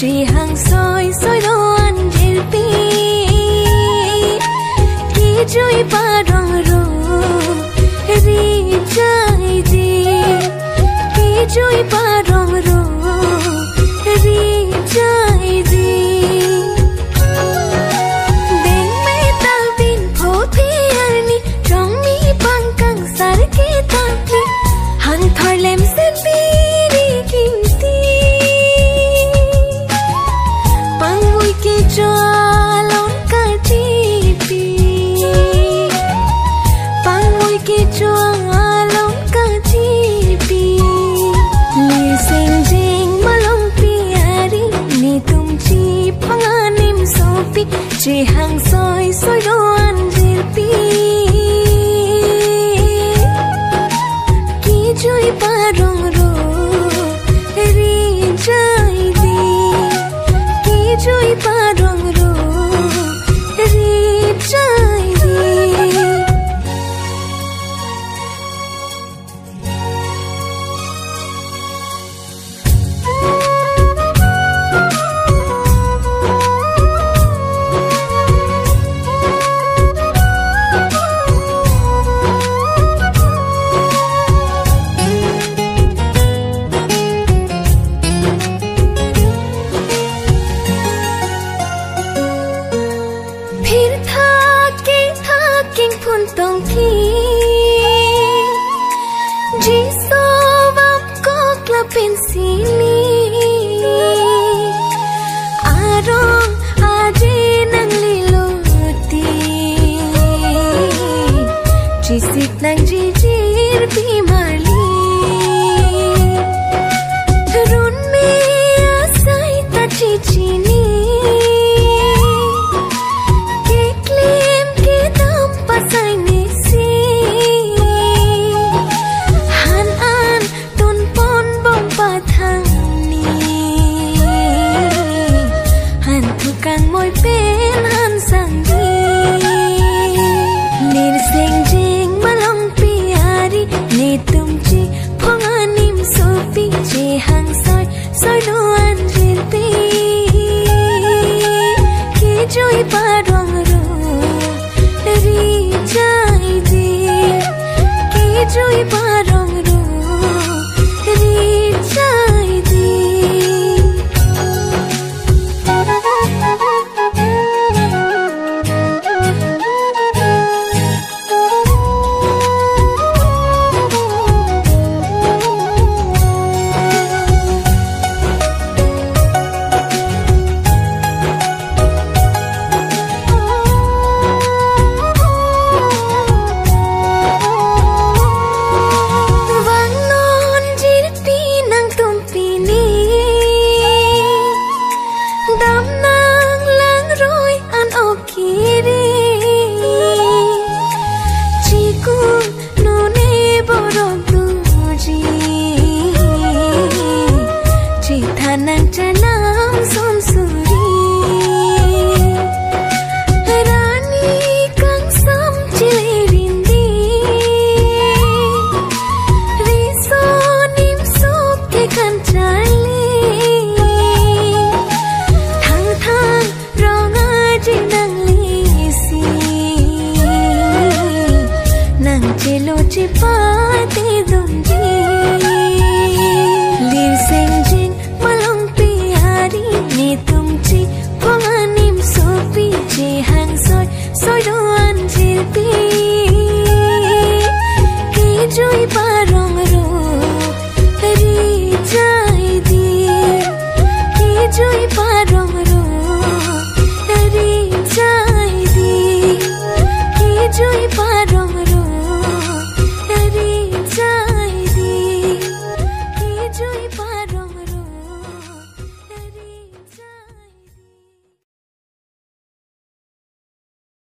chỉ hàng soi đồ ăn dễ pi khi chui ba rong ro ri chai di khi chui ba rong ro ri chai di deng mai ta bin pho thi ani trong mi bang kang sar ke ta thi han thar lem se pi ri kinti Jalon ka jipi Pangoi ke jalon ka jipi Le sing jing malong piari Ni tum chi panganim sopi Che hang soi doan jipi Ki jui parong ro Ri jai di Ki jui parong ro Ri jai di tông thi chỉ so vấp có là pensili arong aje nang liloti chỉ sit nang jijir pi marli run me asai ta chichini càng môi bên han sang đi nir sing jing malong piari ne tum chi phong anim sopi che hang soi doan jil pi ki joi pa rong ro ri jai di ki joi pa rong ro ri jai di Nang